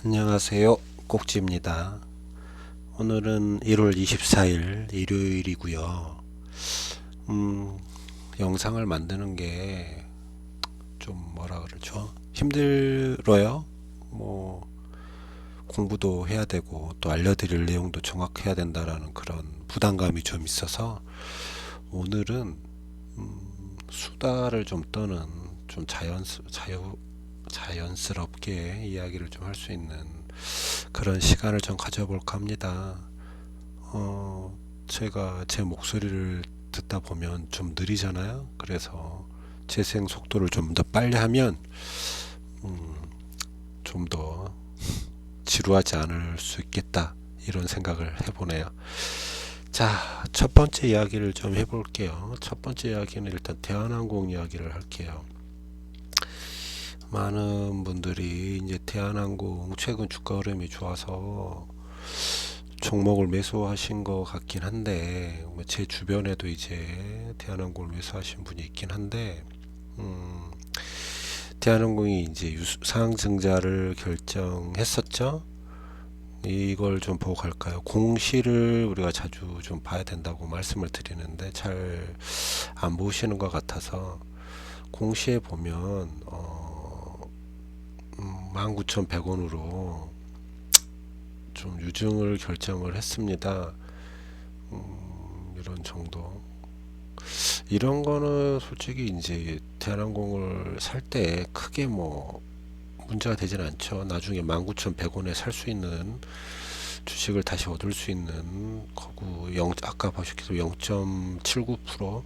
안녕하세요. 꼭지입니다. 오늘은 1월 24일 일요일이고요. 영상을 만드는 게 좀 뭐라 그러죠? 힘들어요. 뭐 공부도 해야 되고 또 알려드릴 내용도 정확해야 된다라는 그런 부담감이 좀 있어서 오늘은 수다를 좀 떠는 좀 자연스럽게 이야기를 좀 할 수 있는 그런 시간을 좀 가져볼까 합니다. 제가 제 목소리를 듣다 보면 좀 느리잖아요. 그래서 재생 속도를 좀 더 빨리 하면 좀 더 지루하지 않을 수 있겠다 이런 생각을 해보네요. 자, 첫 번째 이야기를 좀 해볼게요. 첫 번째 이야기는 일단 대한항공 이야기를 할게요. 많은 분들이 이제 대한항공 최근 주가 흐름이 좋아서 종목을 매수하신 것 같긴 한데 제 주변에도 이제 대한항공을 매수하신 분이 있긴 한데 대한항공이 이제 상증자를 결정했었죠. 이걸 좀 보고 갈까요? 공시를 우리가 자주 좀 봐야 된다고 말씀을 드리는데 잘 안 보시는 것 같아서 공시에 보면 19,100원으로 좀 유증을 결정을 했습니다. 이런 정도. 이런 거는 솔직히 이제 대한항공을 살 때 크게 뭐 문제가 되진 않죠. 나중에 19,100원에 살 수 있는 주식을 다시 얻을 수 있는 거고 아까 보셨기도 0.79%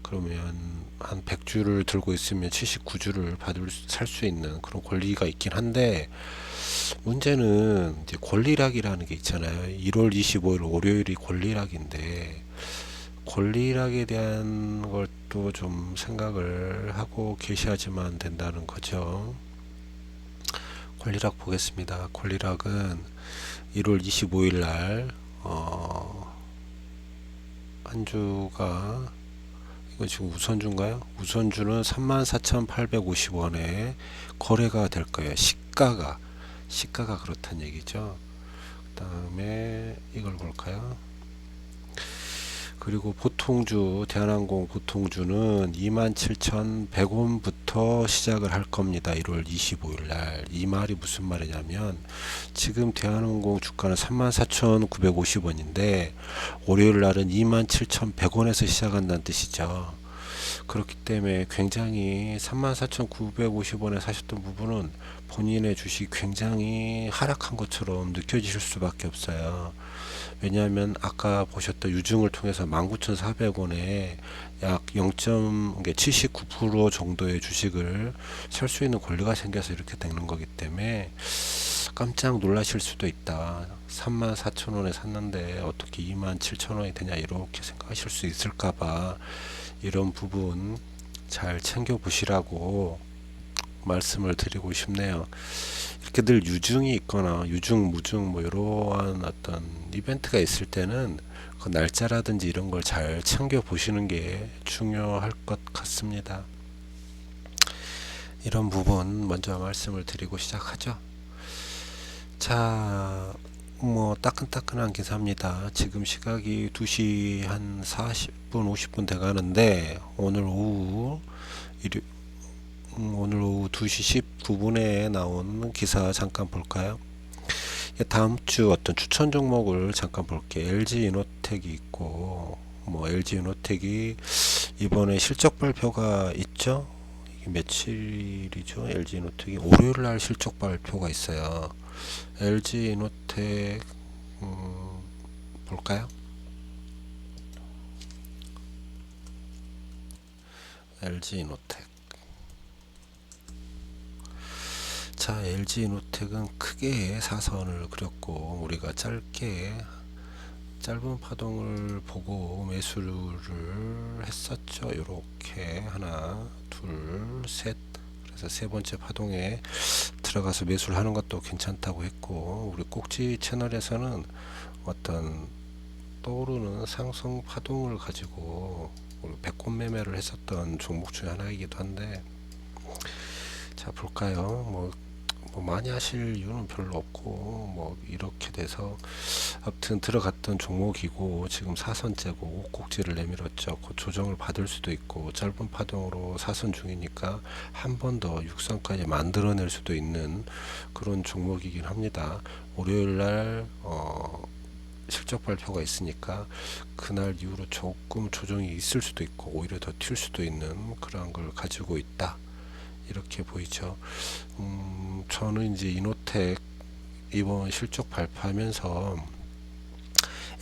그러면 한 100주를 들고 있으면 79주를 살 수 있는 그런 권리가 있긴 한데 문제는 이제 권리락이라는 게 있잖아요. 1월 25일 월요일이 권리락인데 권리락에 대한 것도 좀 생각을 하고 계셔야지만 된다는 거죠. 권리락 보겠습니다. 권리락은 1월 25일 날 한 주가 이거 지금 우선주인가요? 우선주는 34,850원에 거래가 될 거예요. 시가가 그렇다는 얘기죠. 그 다음에 이걸 볼까요? 그리고 보통주 대한항공 보통주는 27,100원부터 시작을 할 겁니다. 1월 25일 날. 이 말이 무슨 말이냐면 지금 대한항공 주가는 34,950원인데 월요일 날은 27,100원에서 시작한다는 뜻이죠. 그렇기 때문에 굉장히 34,950원에 사셨던 부분은 본인의 주식이 굉장히 하락한 것처럼 느껴지실 수밖에 없어요. 왜냐하면 아까 보셨던 유증을 통해서 19,400원에 약 0.79% 정도의 주식을 살 수 있는 권리가 생겨서 이렇게 되는 거기 때문에 깜짝 놀라실 수도 있다. 34,000원에 샀는데 어떻게 27,000원이 되냐 이렇게 생각하실 수 있을까봐 이런 부분 잘 챙겨 보시라고 말씀을 드리고 싶네요. 이렇게 늘 유증이 있거나 유증, 무증 뭐 이러한 어떤 이벤트가 있을 때는 그 날짜라든지 이런 걸 잘 챙겨 보시는 게 중요할 것 같습니다. 이런 부분 먼저 말씀을 드리고 시작하죠. 자, 뭐 따끈따끈한 기사입니다. 지금 시각이 2시 한 40분, 50분 돼 가는데 오늘 오후 2시 19분에 나온 기사 잠깐 볼까요? 다음 주 어떤 추천 종목을 잠깐 볼게요. LG 이노텍이 있고, 뭐 LG 이노텍이 이번에 실적 발표가 있죠? 이게 며칠이죠? LG 이노텍이 월요일 날 실적 발표가 있어요. LG 이노텍 볼까요? LG 이노텍. 자, LG 이노텍은 크게 사선을 그렸고 우리가 짧은 파동을 보고 매수를 했었죠. 이렇게 하나, 둘, 셋. 그래서 세 번째 파동에 들어가서 매수를 하는 것도 괜찮다고 했고 우리 꼭지 채널에서는 어떤 떠오르는 상승 파동을 가지고 배꼽 매매를 했었던 종목 중에 하나이기도 한데 자 볼까요? 뭐 뭐 많이 하실 이유는 별로 없고 뭐 이렇게 돼서 아무튼 들어갔던 종목이고 지금 사선째고 꼭지를 내밀었죠. 그 조정을 받을 수도 있고 짧은 파동으로 사선 중이니까 한 번 더 육선까지 만들어낼 수도 있는 그런 종목이긴 합니다. 월요일날 실적 발표가 있으니까 그날 이후로 조금 조정이 있을 수도 있고 오히려 더 튈 수도 있는 그런 걸 가지고 있다, 이렇게 보이죠. 저는 이제 이노텍 이번 실적 발표하면서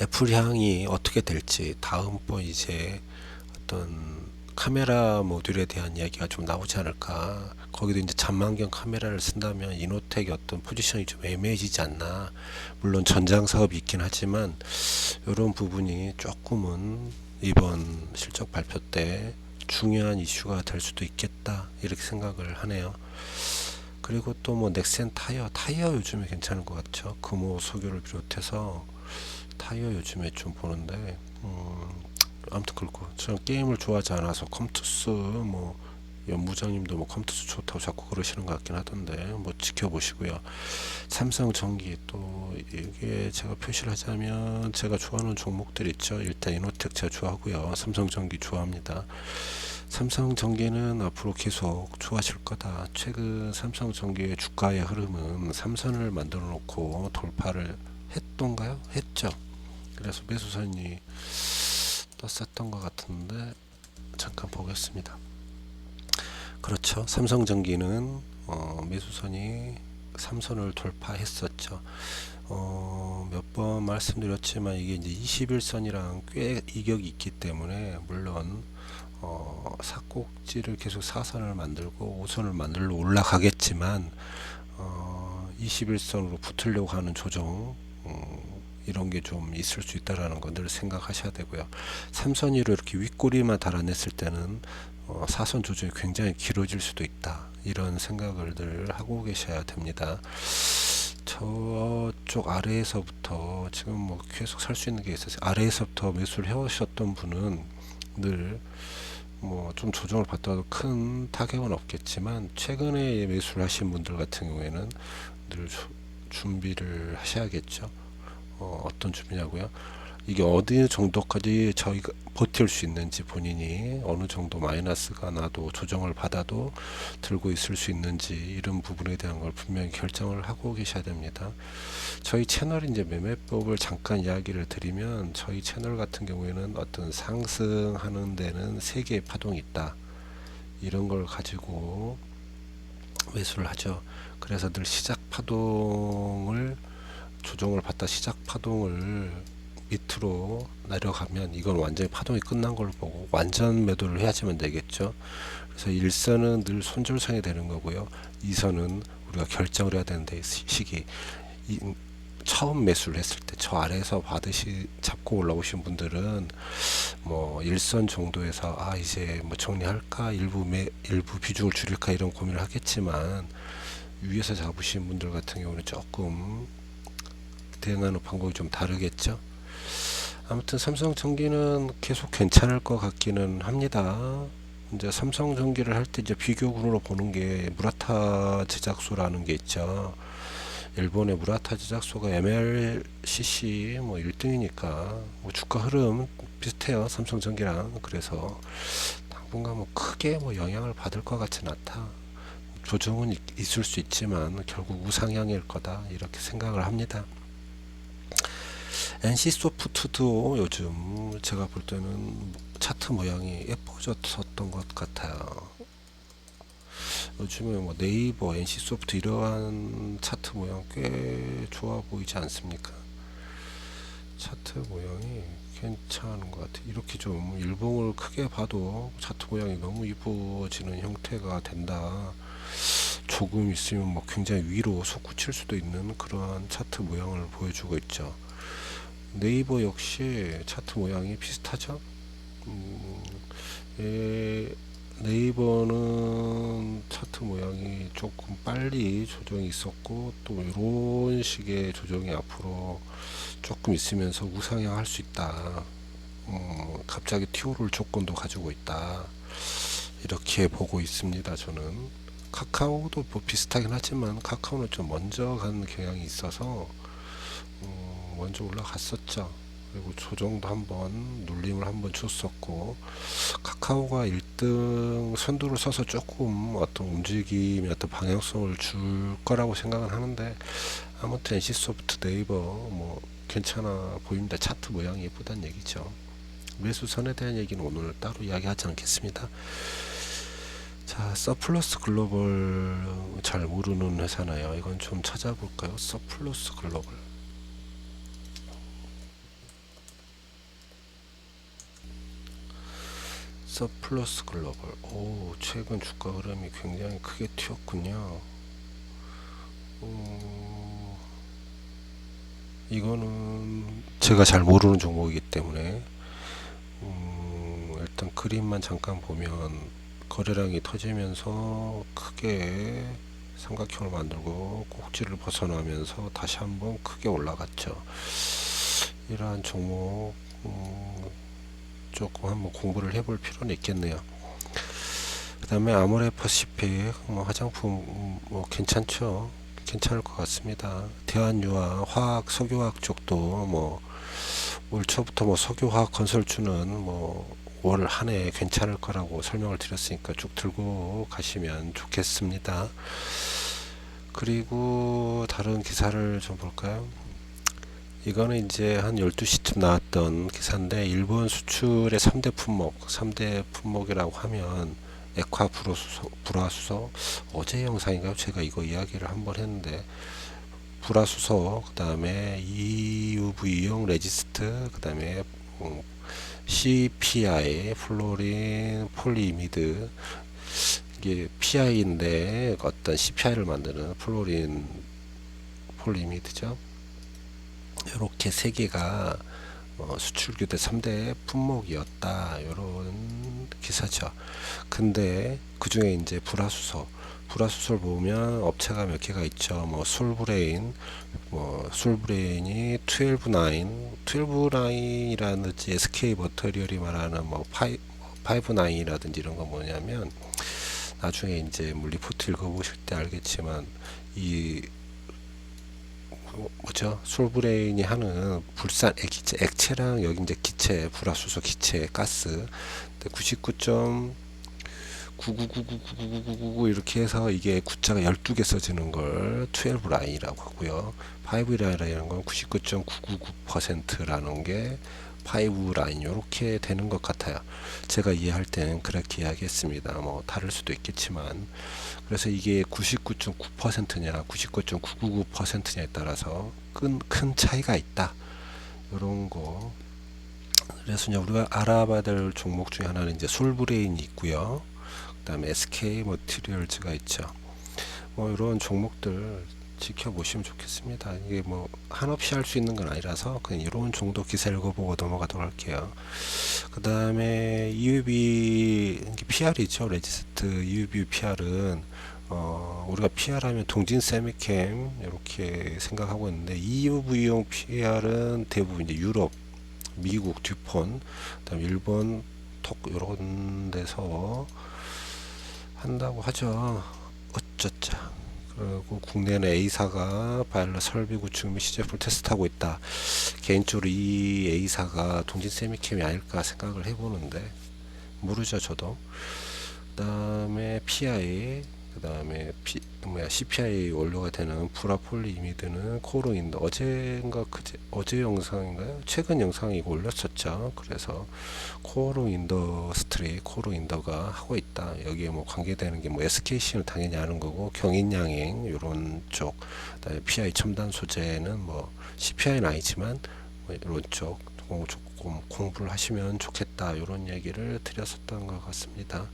애플 향이 어떻게 될지, 다음번 이제 어떤 카메라 모듈에 대한 이야기가 좀 나오지 않을까. 거기도 이제 잔망경 카메라를 쓴다면 이노텍의 어떤 포지션이 좀 애매해지지 않나. 물론 전장 사업이 있긴 하지만 이런 부분이 조금은 이번 실적 발표 때 중요한 이슈가 될 수도 있겠다, 이렇게 생각을 하네요. 그리고 또 뭐 넥센 타이어 요즘에 괜찮은 것 같죠. 금호 석유를 비롯해서 타이어 요즘에 좀 보는데 아무튼 그렇고 저는 게임을 좋아하지 않아서 컴투스 뭐 연무장님도 뭐 컴투스 좋다고 자꾸 그러시는 것 같긴 하던데 뭐 지켜보시고요. 삼성전기 또 이게 제가 표시를 하자면 제가 좋아하는 종목들 있죠. 일단 이노텍 제가 좋아하고요. 삼성전기 좋아합니다. 삼성전기는 앞으로 계속 좋아질 거다. 최근 삼성전기의 주가의 흐름은 삼선을 만들어 놓고 돌파를 했던가요? 했죠. 그래서 매수선이 떴었던 것 같은데 잠깐 보겠습니다. 그렇죠. 삼성전기는 매수선이 삼선을 돌파했었죠. 몇 번 말씀드렸지만 이게 이제 21선이랑 꽤 이격이 있기 때문에 물론 삭곡지를 계속 사선을 만들고 5선을 만들러 올라가겠지만 21선으로 붙으려고 하는 조정 이런 게 좀 있을 수 있다라는 건 늘 생각하셔야 되고요. 삼선위로 이렇게 윗꼬리만 달아냈을 때는 사선 조정이 굉장히 길어질 수도 있다, 이런 생각을 늘 하고 계셔야 됩니다. 저쪽 아래에서부터 지금 뭐 계속 살 수 있는 게 있어서 아래에서부터 매수를 해오셨던 분은 늘 뭐 좀 조정을 받더라도 큰 타격은 없겠지만 최근에 매수를 하신 분들 같은 경우에는 늘 준비를 하셔야겠죠. 어떤 준비냐고요? 이게 어느 정도까지 저희가 버틸 수 있는지, 본인이 어느 정도 마이너스가 나도 조정을 받아도 들고 있을 수 있는지, 이런 부분에 대한 걸 분명히 결정을 하고 계셔야 됩니다. 저희 채널 이제 매매법을 잠깐 이야기를 드리면 저희 채널 같은 경우에는 어떤 상승하는 데는 세 개의 파동이 있다, 이런 걸 가지고 매수를 하죠. 그래서 늘 시작 파동을 조정을 받다 시작 파동을 밑으로 내려가면 이건 완전히 파동이 끝난 걸 보고 완전 매도를 해야지만 되겠죠. 그래서 1선은 늘 손절선이 되는 거고요. 2선은 우리가 결정을 해야 되는데 시기, 처음 매수를 했을 때 저 아래에서 받으시 잡고 올라오신 분들은 뭐 1선 정도에서 이제 뭐 정리할까, 일부 비중을 줄일까 이런 고민을 하겠지만 위에서 잡으신 분들 같은 경우는 조금 대응하는 방법이 좀 다르겠죠. 아무튼 삼성전기는 계속 괜찮을 것 같기는 합니다. 이제 삼성전기를 할 때 이제 비교군으로 보는 게 무라타 제작소라는 게 있죠. 일본의 무라타 제작소가 MLCC 뭐 1등이니까 뭐 주가 흐름 비슷해요, 삼성전기랑. 그래서 당분간 뭐 크게 뭐 영향을 받을 것 같지는 않다. 조정은 있을 수 있지만 결국 우상향일 거다, 이렇게 생각을 합니다. NC소프트도 요즘 제가 볼 때는 차트 모양이 예뻐졌었던 것 같아요. 요즘에 뭐 네이버, NC소프트 이러한 차트 모양 꽤 좋아 보이지 않습니까? 차트 모양이 괜찮은 것 같아요. 이렇게 좀 일봉을 크게 봐도 차트 모양이 너무 이뻐지는 형태가 된다. 조금 있으면 뭐 굉장히 위로 솟구칠 수도 있는 그러한 차트 모양을 보여주고 있죠. 네이버 역시 차트 모양이 비슷하죠. 네이버는 차트 모양이 조금 빨리 조정이 있었고 또 이런 식의 조정이 앞으로 조금 있으면서 우상향 할 수 있다. 갑자기 튀어오를 조건도 가지고 있다, 이렇게 보고 있습니다, 저는. 카카오도 뭐 비슷하긴 하지만 카카오는 좀 먼저 가는 경향이 있어서 먼저 올라갔었죠. 그리고 조정도 한번 눌림을 한번 줬었고, 카카오가 1등 선두를 서서 조금 어떤 움직임이 어떤 방향성을 줄 거라고 생각은 하는데, 아무튼 NC소프트, 네이버 뭐 괜찮아 보입니다. 차트 모양이 예쁘다는 얘기죠. 매수선에 대한 얘기는 오늘 따로 이야기하지 않겠습니다. 자, 서플러스 글로벌 잘 모르는 회사나요? 이건 좀 찾아볼까요? 서플러스 글로벌. 서플러스 글로벌. 오, 최근 주가 흐름이 굉장히 크게 튀었군요. 이거는 제가 잘 모르는 종목이기 때문에 일단 그림만 잠깐 보면 거래량이 터지면서 크게 삼각형을 만들고 꼭지를 벗어나면서 다시 한번 크게 올라갔죠. 이러한 종목 조금 한번 공부를 해볼 필요는 있겠네요. 그 다음에 아모레퍼시픽 뭐 화장품 뭐 괜찮죠. 괜찮을 것 같습니다. 대한유화 화학 석유화학 쪽도 뭐 올 초부터 뭐 석유화학 건설주는 뭐 올 한 해 괜찮을 거라고 설명을 드렸으니까 쭉 들고 가시면 좋겠습니다. 그리고 다른 기사를 좀 볼까요? 이거는 이제 한 12시쯤 나왔던 기사인데, 일본 수출의 3대 품목, 3대 품목이라고 하면 액화 불화수소, 어제 영상인가요? 제가 이거 이야기를 한번 했는데, 불화수소, 그 다음에 EUV용 레지스트, 그 다음에 CPI, 플로린 폴리이미드, 이게 PI인데 어떤 CPI를 만드는 플로린 폴리이미드죠. 이렇게 세 개가 수출 규제 3대 품목이었다. 이런 기사죠. 근데 그 중에 이제 불화수소를 보면 업체가 몇 개가 있죠. 뭐 솔브레인, 뭐 솔브레인이 12나인이라든지 SK 머터리얼이 말하는 뭐 5나인이라든지 이런 거 뭐냐면, 나중에 이제 뭐 리포트 읽어보실 때 알겠지만 이 뭐죠? 솔브레인이 하는 불산 액체랑 여기 이제 기체, 불화수소 기체, 가스 99.9999999 이렇게 해서 이게 구자가 12개 써지는 걸 12라인이라고 하고요. 5라인이라는 건 99.999%라는 게 5라인 이렇게 되는 것 같아요. 제가 이해할 때는 그렇게 이야기했습니다. 뭐 다를 수도 있겠지만, 그래서 이게 99.9%냐 99.999%냐에 따라서 큰 차이가 있다. 이런 거. 그래서 이제 우리가 알아봐야 될 종목 중에 하나는 이제 솔브레인이 있고요. 그다음에 SK 머티리얼즈가 있죠. 뭐 이런 종목들 지켜보시면 좋겠습니다. 이게 뭐 한없이 할 수 있는 건 아니라서 그냥 이런 정도 기사 읽어보고 넘어가도록 할게요. 그 다음에 EUV PR이죠. 레지스트 EUV PR은 우리가 PR 하면 동진 세미캠 이렇게 생각하고 있는데, EUV용 PR은 대부분 이제 유럽, 미국, 듀폰, 그다음 일본, 톡 이런 데서 한다고 하죠. 어쩌자. 그리고 국내는 A사가 바이올렛 설비 구축 및 시제품을 테스트하고 있다. 개인적으로 이 A사가 동진 세미캠이 아닐까 생각을 해보는데, 모르죠 저도. 그 다음에 PI, 그 다음에 CPI 원료가 되는 브라폴리 이미드는 코로인더, 어제 영상인가요? 최근 영상에 이거 올렸었죠. 그래서 코로인더가 하고 있다. 여기에 뭐 관계되는 게 뭐 SKC는 당연히 아는 거고, 경인양행 이런 쪽, 그다음에 PI 첨단 소재는 뭐 CPI는 아니지만 뭐 이런 쪽 조금 공부를 하시면 좋겠다. 이런 얘기를 드렸었던 것 같습니다.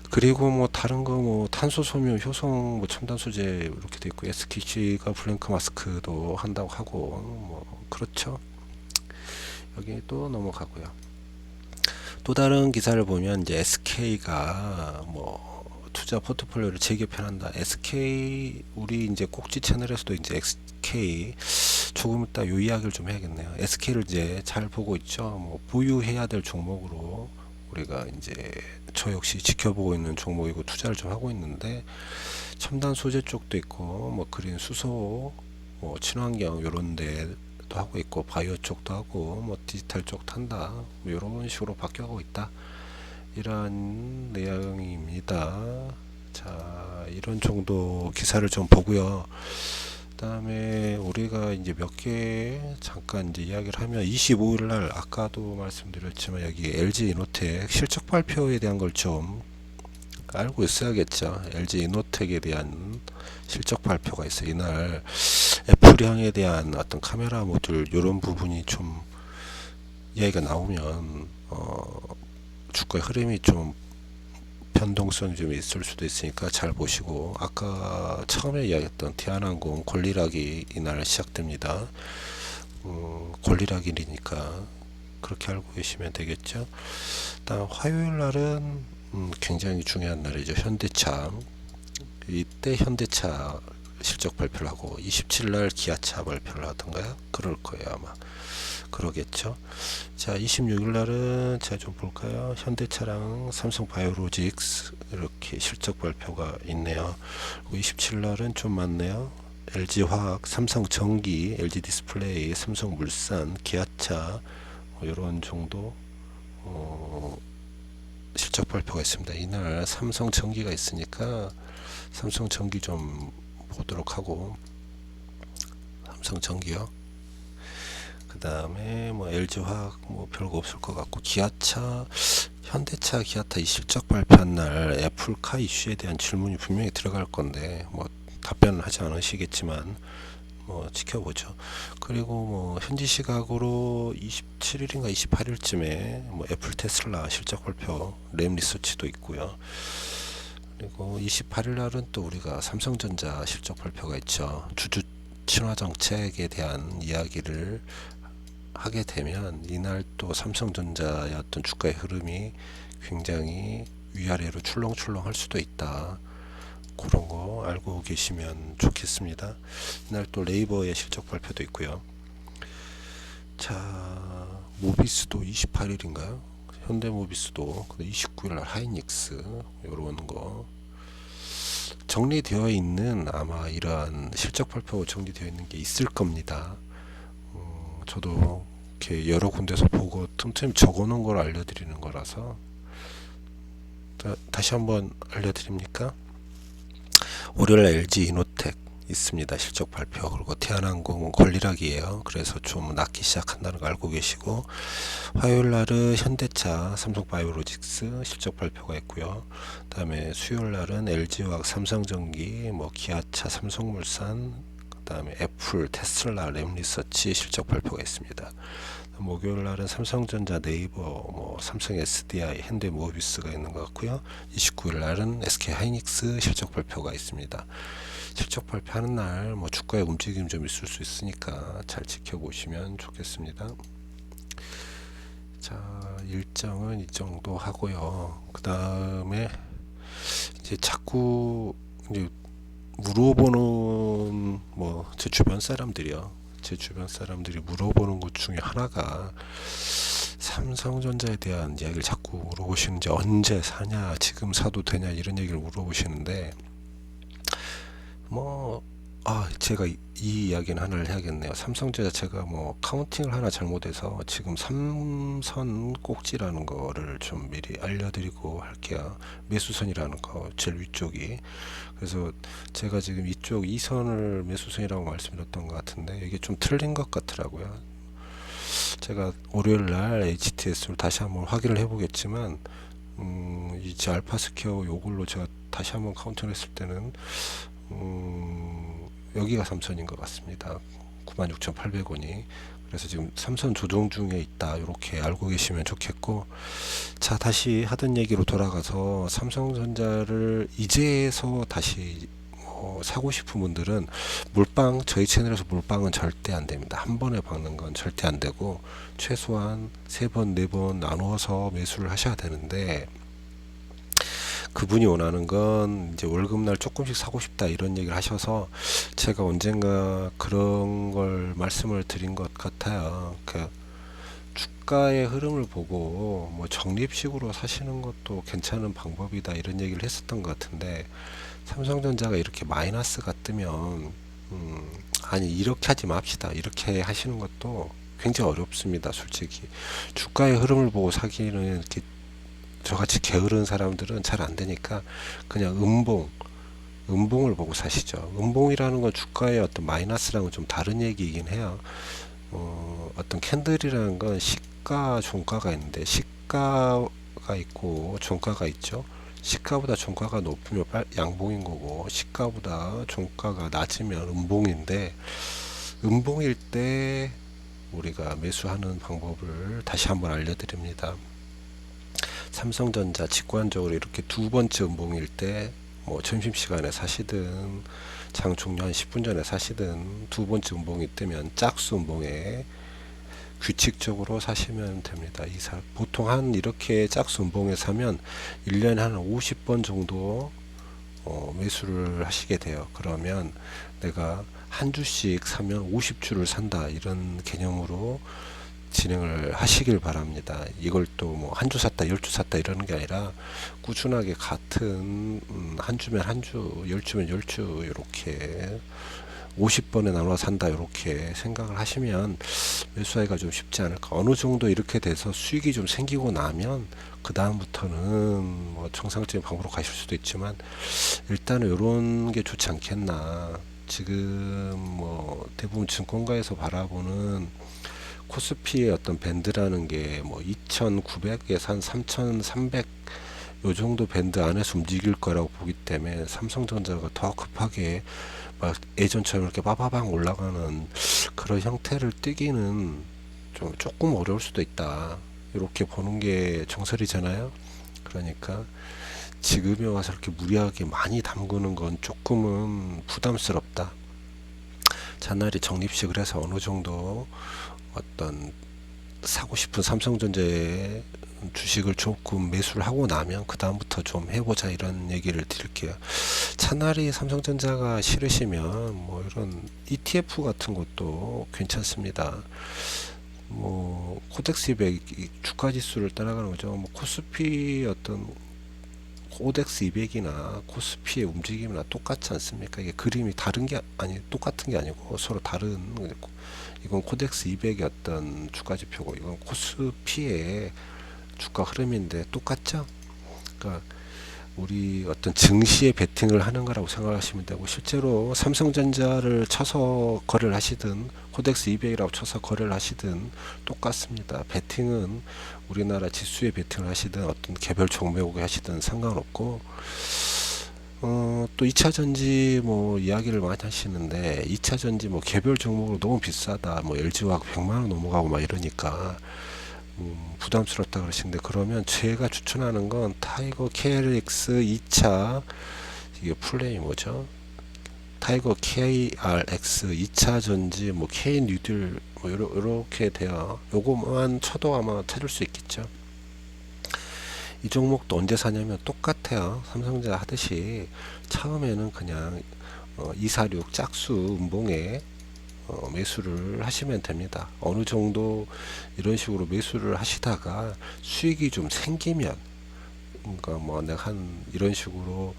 그리고 뭐 다른 거 뭐 탄소 섬유 효성 뭐 첨단 소재 이렇게 돼 있고, SKC가 블랭크 마스크도 한다고 하고 뭐 그렇죠. 여기 또 넘어가고요. 또 다른 기사를 보면 이제 SK가 뭐 투자 포트폴리오를 재개편한다. SK 우리 이제 꼭지 채널에서도 이제 SK 조금 이따 요 이야기를 좀 해야겠네요. SK를 이제 잘 보고 있죠. 뭐 보유해야 될 종목으로 우리가 이제 저 역시 지켜보고 있는 종목이고 투자를 좀 하고 있는데, 첨단 소재 쪽도 있고 뭐 그린 수소, 뭐 친환경 요런 데도 하고 있고, 바이오 쪽도 하고 뭐 디지털 쪽도 한다, 뭐 요런 식으로 바뀌어가고 있다, 이런 내용입니다. 자, 이런 정도 기사를 좀 보고요. 그다음에 우리가 이제 몇 개 잠깐 이제 이야기를 하면, 25일 날 아까도 말씀드렸지만 여기 LG 이노텍 실적 발표에 대한 걸 좀 알고 있어야겠죠. LG 이노텍에 대한 실적 발표가 있어요. 이날 애플향에 대한 어떤 카메라 모듈 이런 부분이 좀 이야기가 나오면 주가의 흐름이 좀 변동성이 좀 있을 수도 있으니까 잘 보시고, 아까 처음에 이야기했던 대한항공 권리락이 이날 시작됩니다. 권리락일이니까 그렇게 알고 계시면 되겠죠. 다음 화요일 날은 굉장히 중요한 날이죠. 현대차. 이때 현대차 실적 발표를 하고, 27일 날 기아차 발표를 하던가요? 그럴 거예요 아마. 그러겠죠. 자, 26일 날은 제가 좀 볼까요? 현대차랑 삼성바이오로직스 이렇게 실적 발표가 있네요. 27일 날은 좀 많네요. LG화학, 삼성전기, LG디스플레이, 삼성물산, 기아차 이런 정도 실적 발표가 있습니다. 이날 삼성전기가 있으니까 삼성전기 좀 보도록 하고, 삼성전기요. 그 다음에 뭐 LG화학 뭐 별거 없을 것 같고, 기아차, 현대차, 기아차 이 실적 발표한 날 애플카 이슈에 대한 질문이 분명히 들어갈 건데, 뭐 답변을 하지 않으시겠지만 뭐 지켜보죠. 그리고 뭐 현지 시각으로 27일인가 28일쯤에 뭐 애플 테슬라 실적 발표 램 리서치도 있고요. 그리고 28일 날은 또 우리가 삼성전자 실적 발표가 있죠. 주주 친화 정책에 대한 이야기를 하게 되면, 이날 또 삼성전자의 어떤 주가의 흐름이 굉장히 위아래로 출렁출렁 할 수도 있다. 그런 거 알고 계시면 좋겠습니다. 이날 또 네이버의 실적 발표도 있고요. 자, 모비스도 28일인가요? 현대모비스도 29일 날 하이닉스 이런 거 정리되어 있는, 아마 이러한 실적 발표 정리되어 있는 게 있을 겁니다. 저도 이렇게 여러 군데서 보고 틈틈이 적어놓은 걸 알려드리는 거라서, 다시 한번 알려드립니까? 월요일 LG 이노텍 있습니다. 실적 발표. 그리고 대한항공 권리락이에요. 그래서 좀 낮기 시작한다는 거 알고 계시고, 화요일 날은 현대차, 삼성바이오로직스 실적 발표가 있고요. 그다음에 수요일 날은 LG화학, 삼성전기, 뭐 기아차, 삼성물산, 그다음에 애플, 테슬라, 램리서치 실적 발표가 있습니다. 목요일 날은 삼성전자, 네이버, 뭐 삼성 SDI, 현대모비스가 있는 것 같고요. 29일 날은 SK 하이닉스 실적 발표가 있습니다. 실적 발표하는 날 뭐 주가의 움직임 좀 있을 수 있으니까 잘 지켜보시면 좋겠습니다. 자, 일정은 이 정도 하고요. 그 다음에 이제 자꾸 이제 물어보는, 뭐 제 주변 사람들이요. 제 주변 사람들이 물어보는 것 중에 하나가, 삼성전자에 대한 이야기를 자꾸 물어보시는지, 언제 사냐, 지금 사도 되냐, 이런 얘기를 물어보시는데, 뭐 제가 이 이야기는 하나를 해야겠네요. 삼성전자 제가 뭐 카운팅을 하나 잘못해서 지금 삼선 꼭지라는 거를 좀 미리 알려드리고 할게요. 매수선이라는 거 제일 위쪽이. 그래서 제가 지금 이쪽 2선을 매수선이라고 말씀드렸던 것 같은데, 이게 좀 틀린 것 같더라고요. 제가 월요일날 HTS를 다시 한번 확인을 해보겠지만, 이제 알파스퀘어 요걸로 제가 다시 한번 카운팅을 했을 때는 여기가 삼선인 것 같습니다. 96,800원이. 그래서 지금 삼선 조정 중에 있다, 이렇게 알고 계시면 좋겠고, 자, 다시 하던 얘기로 돌아가서 삼성전자를 이제서 다시 사고 싶은 분들은, 물방, 저희 채널에서 물방은 절대 안 됩니다. 한 번에 박는 건 절대 안 되고, 최소한 3번, 4번 나누어서 매수를 하셔야 되는데, 그분이 원하는 건 이제 월급날 조금씩 사고 싶다, 이런 얘기를 하셔서 제가 언젠가 그런 걸 말씀을 드린 것 같아요. 그 주가의 흐름을 보고 뭐 적립식으로 사시는 것도 괜찮은 방법이다 이런 얘기를 했었던 것 같은데, 삼성전자가 이렇게 마이너스가 뜨면 아니 이렇게 하지 맙시다 이렇게 하시는 것도 굉장히 어렵습니다. 솔직히 주가의 흐름을 보고 사기는 이렇게 저같이 게으른 사람들은 잘 안 되니까 그냥 음봉을 보고 사시죠. 음봉이라는 건 주가의 어떤 마이너스랑은 좀 다른 얘기이긴 해요. 어떤 캔들이라는 건 시가 종가가 있는데, 시가가 있고 종가가 있죠. 시가보다 종가가 높으면 양봉인 거고, 시가보다 종가가 낮으면 음봉인데, 음봉일 때 우리가 매수하는 방법을 다시 한번 알려드립니다. 삼성전자 직관적으로 이렇게 두 번째 음봉일 때 뭐 점심시간에 사시든 장 종료 한 10분 전에 사시든 두 번째 음봉이 뜨면 짝수 음봉에 규칙적으로 사시면 됩니다. 보통 한 이렇게 짝수 음봉에 사면 1년에 한 50번 정도 매수를 하시게 돼요. 그러면 내가 한 주씩 사면 50주를 산다 이런 개념으로 진행을 하시길 바랍니다. 이걸 또 뭐 한 주 샀다 10주 샀다 이러는 게 아니라 꾸준하게 같은 한 주면 한 주, 10주면 10주 이렇게 50번에 나눠 산다 이렇게 생각을 하시면 매수하기가 좀 쉽지 않을까. 어느 정도 이렇게 돼서 수익이 좀 생기고 나면 그 다음부터는 뭐 정상적인 방법으로 가실 수도 있지만, 일단은 이런 게 좋지 않겠나. 지금 뭐 대부분 증권가에서 바라보는 코스피의 어떤 밴드라는 게 뭐 2,900에서 한 3,300 요 정도 밴드 안에서 움직일 거라고 보기 때문에, 삼성전자가 더 급하게 막 예전처럼 이렇게 빠바방 올라가는 그런 형태를 띠기는 좀 조금 어려울 수도 있다 이렇게 보는 게 정설이잖아요. 그러니까 지금에 와서 이렇게 무리하게 많이 담그는 건 조금은 부담스럽다. 차라리 적립식을 해서 어느 정도 어떤 사고 싶은 삼성전자의 주식을 조금 매수를 하고 나면 그 다음부터 좀 해보자 이런 얘기를 드릴게요. 차라리 삼성전자가 싫으시면 뭐 이런 ETF 같은 것도 괜찮습니다. 뭐 코덱스 200 주가 지수를 따라가는 거죠. 뭐 코스피 어떤 코덱스 200이나 코스피의 움직임이나 똑같지 않습니까? 이게 그림이 다른 게 아니 똑같은 게 아니고 서로 다른, 이건 코덱스 200의 어떤 주가 지표고 이건 코스피의 주가 흐름인데 똑같죠? 그러니까 우리 어떤 증시에 베팅을 하는 거라고 생각하시면 되고, 실제로 삼성전자를 쳐서 거래를 하시든 코덱스 200이라고 쳐서 거래를 하시든 똑같습니다. 베팅은 우리나라 지수에 베팅을 하시든 어떤 개별 종목에 하시든 상관없고, 또 2차전지 뭐 이야기를 많이 하시는데, 2차전지 뭐 개별 종목으로 너무 비싸다, 뭐 LG화학 100만원 넘어가고 막 이러니까 부담스럽다 그러시는데, 그러면 제가 추천하는 건 타이거 KRX 2차, 이게 플레이 뭐죠? 타이거 KRX 2차 전지 뭐 K 뉴딜 뭐 요렇게 돼요. 요거만 쳐도 아마 찾을 수 있겠죠. 이 종목도 언제 사냐면 똑같아요. 삼성전자 하듯이 처음에는 그냥 246 짝수 음봉에 매수를 하시면 됩니다. 어느 정도 이런 식으로 매수를 하시다가 수익이 좀 생기면, 그러니까 뭐 내가 한 이런 식으로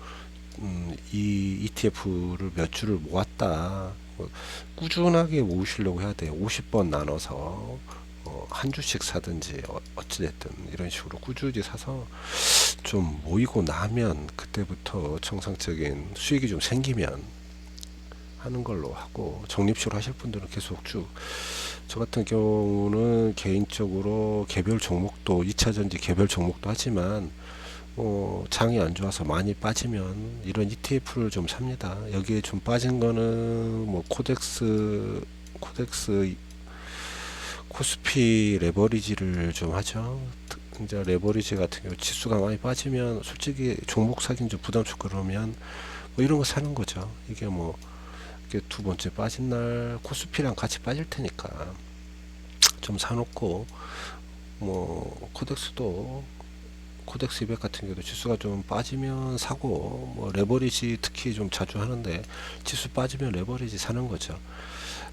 이 ETF를 몇 주를 모았다, 꾸준하게 모으시려고 해야 돼요. 50번 나눠서 한 주씩 사든지 어찌됐든 이런 식으로 꾸준히 사서 좀 모이고 나면 그때부터 정상적인 수익이 좀 생기면 하는 걸로 하고, 적립식으로 하실 분들은 계속 쭉, 저 같은 경우는 개인적으로 개별 종목도 2차전지 개별 종목도 하지만 장이 안 좋아서 많이 빠지면 이런 ETF를 좀 삽니다. 여기에 좀 빠진 거는 뭐 코덱스 코스피 레버리지를 좀 하죠. 이제 레버리지 같은 경우 지수가 많이 빠지면 솔직히 종목 사긴 좀 부담스럽고, 그러면 뭐 이런 거 사는 거죠. 이게 뭐 이게 두 번째 빠진 날 코스피랑 같이 빠질 테니까 좀 사놓고, 뭐 코덱스도 코덱스 200 같은 경우도 지수가 좀 빠지면 사고, 뭐 레버리지 특히 좀 자주 하는데 지수 빠지면 레버리지 사는 거죠.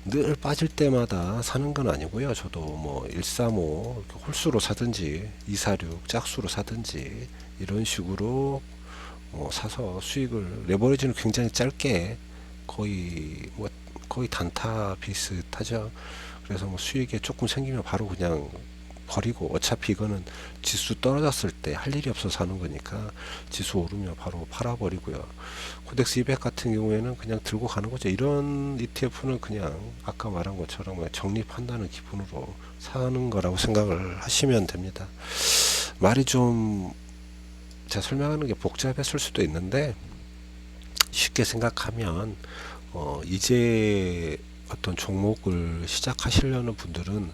늘 빠질 때마다 사는 건 아니고요. 저도 뭐 135 홀수로 사든지 246 짝수로 사든지 이런 식으로 사서 수익을, 레버리지는 굉장히 짧게 거의 단타 비슷하죠. 그래서 뭐 수익에 조금 생기면 바로 그냥 버리고, 어차피 이거는 지수 떨어졌을 때 할 일이 없어서 하는 거니까 지수 오르면 바로 팔아버리고요. 코덱스 200 같은 경우에는 그냥 들고 가는 거죠. 이런 ETF는 그냥 아까 말한 것처럼 그냥 적립한다는 기분으로 사는 거라고 생각을 하시면 됩니다. 말이 좀 제가 설명하는 게 복잡했을 수도 있는데, 쉽게 생각하면 이제 어떤 종목을 시작하시려는 분들은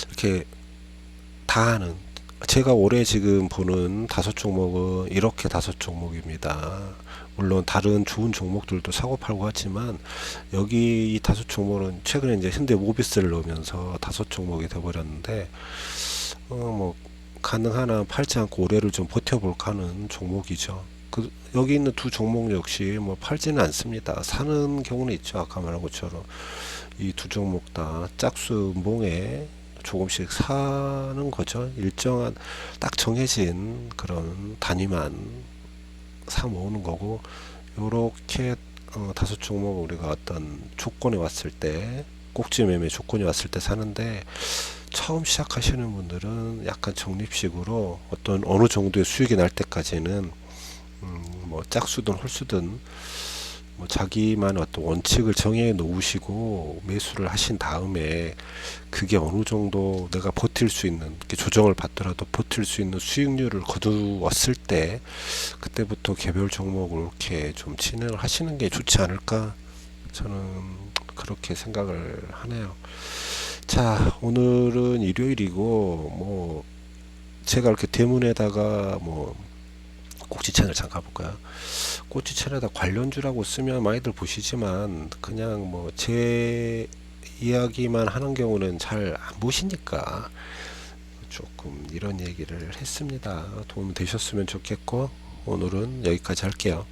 이렇게 다 하는, 제가 올해 지금 보는 5종목은 이렇게 5종목입니다. 물론 다른 좋은 종목들도 사고 팔고 하지만 여기 이 5종목은 최근에 이제 현대 모비스를 넣으면서 5종목이 돼버렸는데, 뭐 가능하나 팔지 않고 올해를 좀 버텨볼까 하는 종목이죠. 여기 있는 두 종목 역시 뭐 팔지는 않습니다. 사는 경우는 있죠. 아까 말한 것처럼 이 두 종목 다 짝수 몽에 조금씩 사는 거죠. 일정한 딱 정해진 그런 단위만 사 모으는 거고, 요렇게 5종목 우리가 어떤 조건에 왔을 때, 꼭지 매매 조건이 왔을 때 사는데, 처음 시작하시는 분들은 약간 적립식으로 어떤 어느 정도의 수익이 날 때까지는 뭐 짝수든 홀수든 뭐 자기만 어떤 원칙을 정해 놓으시고 매수를 하신 다음에, 그게 어느 정도 내가 버틸 수 있는, 이렇게 조정을 받더라도 버틸 수 있는 수익률을 거두었을 때, 그때부터 개별 종목을 이렇게 좀 진행을 하시는 게 좋지 않을까, 저는 그렇게 생각을 하네요. 자, 오늘은 일요일이고, 뭐 제가 이렇게 대문에다가 뭐 꼭지 채널 잠깐 볼까요? 꼭지 채널에다 관련주라고 쓰면 많이들 보시지만, 그냥 뭐 제 이야기만 하는 경우는 잘 안 보시니까 조금 이런 얘기를 했습니다. 도움 되셨으면 좋겠고, 오늘은 여기까지 할게요.